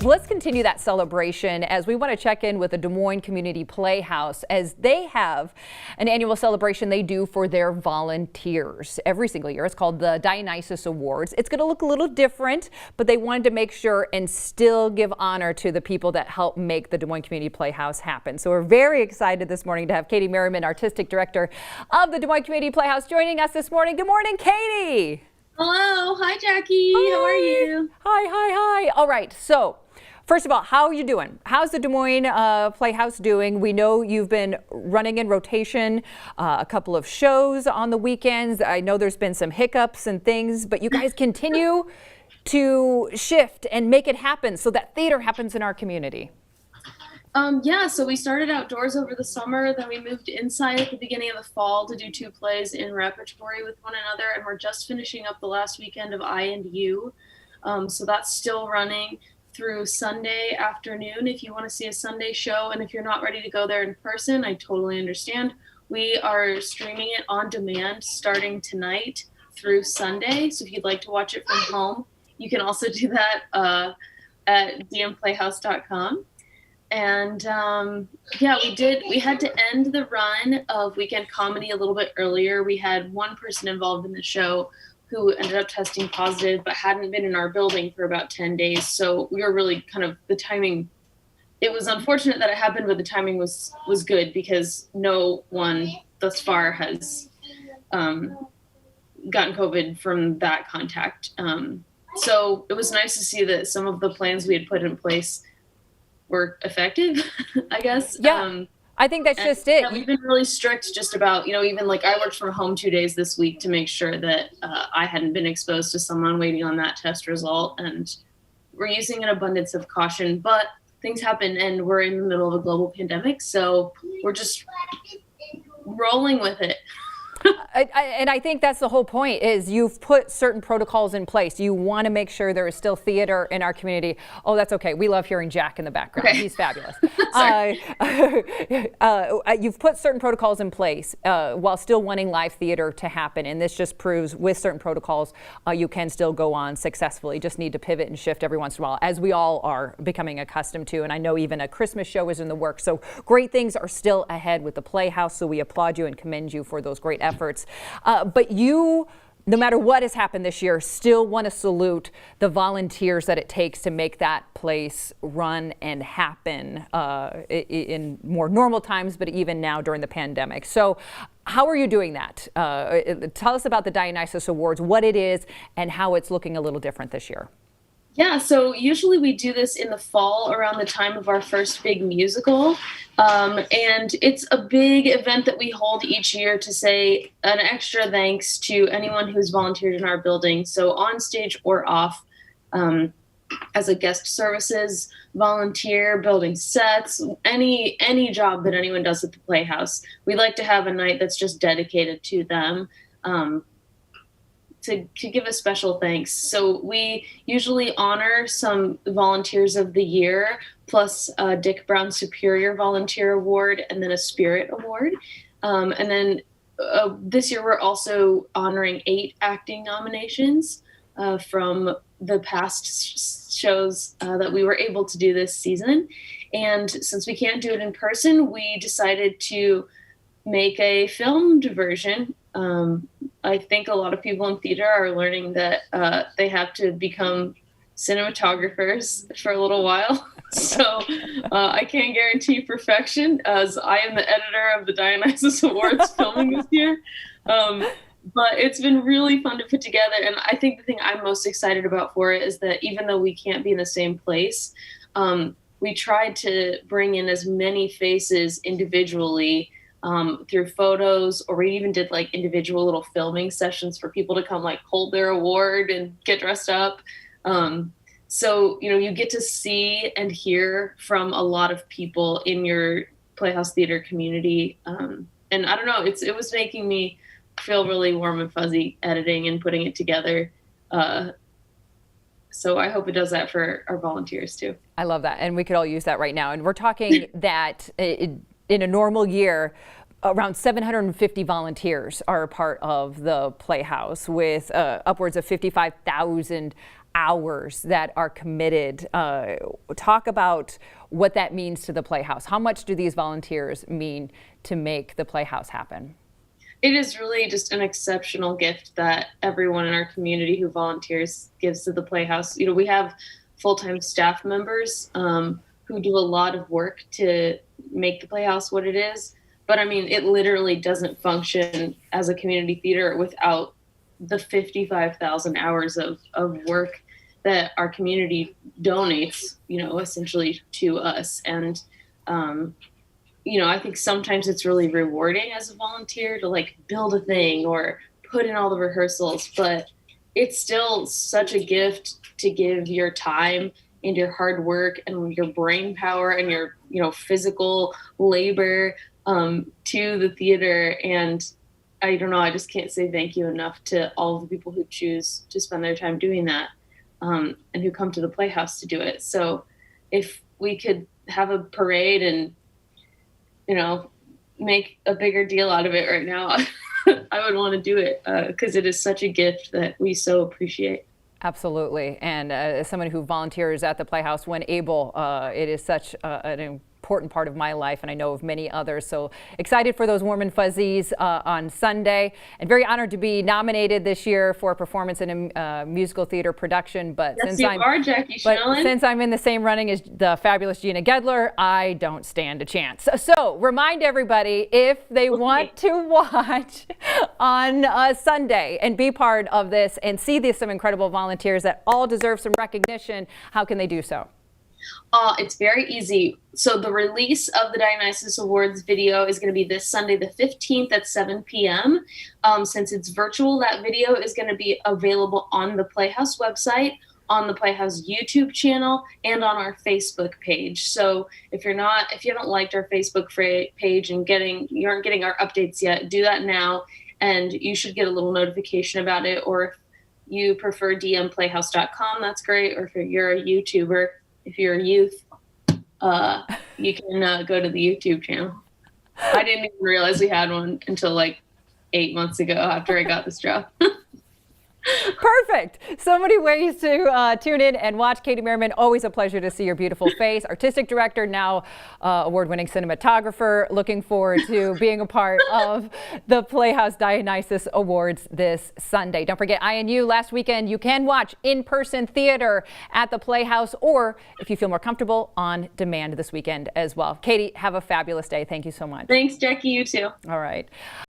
Let's continue that celebration as we want to check in with the Des Moines Community Playhouse as they have an annual celebration they do for their volunteers every single year. It's called the Dionysos Awards. It's going to look a little different, but they wanted to make sure and still give honor to the people that help make the Des Moines Community Playhouse happen. So we're very excited this morning to have Katie Merriman, Artistic Director of the Des Moines Community Playhouse, joining us this morning. Good morning, Katie. Hello. Hi, Jackie. Hi. How are you? Hi. All right. So first of all, how are you doing? How's the Des Moines Playhouse doing? We know you've been running in rotation a couple of shows on the weekends. I know there's been some hiccups and things, but you guys continue to shift and make it happen so that theater happens in our community. So we started outdoors over the summer, then we moved inside at the beginning of the fall to do 2 plays in repertory with one another, and we're just finishing up the last weekend of I and You. So that's still running through Sunday afternoon if you want to see a Sunday show, and if you're not ready to go there in person, I totally understand. We are streaming it on demand starting tonight through Sunday, so if you'd like to watch it from home, you can also do that at dmplayhouse.com. And we had to end the run of weekend comedy a little bit earlier. We had one person involved in the show who ended up testing positive but hadn't been in our building for about 10 days. So we were really the timing, it was unfortunate that it happened, but the timing was good because no one thus far has gotten COVID from that contact. So it was nice to see that some of the plans we had put in place were effective, I guess. Yeah, I think that's just it. We've been really strict just about, even like I worked from home 2 days this week to make sure that I hadn't been exposed to someone waiting on that test result. And we're using an abundance of caution, but things happen and we're in the middle of a global pandemic. So we're just rolling with it. And I think that's the whole point is you've put certain protocols in place. You want to make sure there is still theater in our community. Oh, that's okay. We love hearing Jack in the background. Okay. He's fabulous. You've put certain protocols in place while still wanting live theater to happen. And this just proves with certain protocols, you can still go on successfully. You just need to pivot and shift every once in a while, as we all are becoming accustomed to. And I know even a Christmas show is in the works. So great things are still ahead with the Playhouse. So we applaud you and commend you for those great efforts. But you, no matter what has happened this year, still want to salute the volunteers that it takes to make that place run and happen in more normal times, but even now during the pandemic. So how are you doing that? Tell us about the Dionysos Awards, what it is, and how it's looking a little different this year. Yeah, so usually we do this in the fall around the time of our first big musical. And it's a big event that we hold each year to say an extra thanks to anyone who's volunteered in our building. So on stage or off, as a guest services volunteer, building sets, any job that anyone does at the Playhouse, we like to have a night that's just dedicated to them. To give a special thanks. So we usually honor some volunteers of the year, plus a Dick Brown Superior Volunteer Award, and then a Spirit Award. And then this year we're also honoring 8 acting nominations from the past shows that we were able to do this season. And since we can't do it in person, we decided to make a filmed version. I think a lot of people in theater are learning that they have to become cinematographers for a little while. So I can't guarantee perfection, as I am the editor of the Dionysos Awards filming this year. But it's been really fun to put together. And I think the thing I'm most excited about for it is that even though we can't be in the same place, we tried to bring in as many faces individually through photos, or we even did like individual little filming sessions for people to come like hold their award and get dressed up. So, you get to see and hear from a lot of people in your Playhouse theater community. And I don't know, it was making me feel really warm and fuzzy editing and putting it together. So I hope it does that for our volunteers too. I love that. And we could all use that right now. And we're talking that in a normal year, around 750 volunteers are a part of the Playhouse with upwards of 55,000 hours that are committed. Talk about what that means to the Playhouse. How much do these volunteers mean to make the Playhouse happen? It is really just an exceptional gift that everyone in our community who volunteers gives to the Playhouse. You know, we have full-time staff members who do a lot of work to make the Playhouse what it is. But I mean, it literally doesn't function as a community theater without the 55,000 hours of work that our community donates, you know, essentially to us. And, you know, I think sometimes it's really rewarding as a volunteer to like build a thing or put in all the rehearsals, but it's still such a gift to give your time and your hard work and your brain power and your, you know, physical labor to the theater. And I don't know, I just can't say thank you enough to all of the people who choose to spend their time doing that and who come to the Playhouse to do it. So if we could have a parade and, you know, make a bigger deal out of it right now, I would want to do it because it is such a gift that we so appreciate. Absolutely. And as someone who volunteers at the Playhouse when able, it is such an important part of my life, and I know of many others. So excited for those warm and fuzzies on Sunday, and very honored to be nominated this year for a performance in a musical theater production. But yes, since I'm in the same running as the fabulous Gina Gedler, I don't stand a chance. So remind everybody, if they want to watch on Sunday and be part of this and see some incredible volunteers that all deserve some recognition, how can they do so? It's very easy. So the release of the Dionysos Awards video is going to be this Sunday, the 15th at 7 p.m. Since it's virtual, that video is going to be available on the Playhouse website, on the Playhouse YouTube channel, and on our Facebook page. So if you haven't liked our Facebook page and you aren't getting our updates yet, do that now, and you should get a little notification about it. Or if you prefer dmplayhouse.com, that's great. Or if you're a YouTuber, if you're a youth, you can go to the YouTube channel. I didn't even realize we had one until like 8 months ago after I got this job. Perfect. So many ways to tune in and watch. Katie Merriman, always a pleasure to see your beautiful face. Artistic director, now award-winning cinematographer. Looking forward to being a part of the Playhouse Dionysos Awards this Sunday. Don't forget INU last weekend. You can watch in-person theater at the Playhouse, or if you feel more comfortable, on demand this weekend as well. Katie, have a fabulous day. Thank you so much. Thanks, Jackie. You too. All right.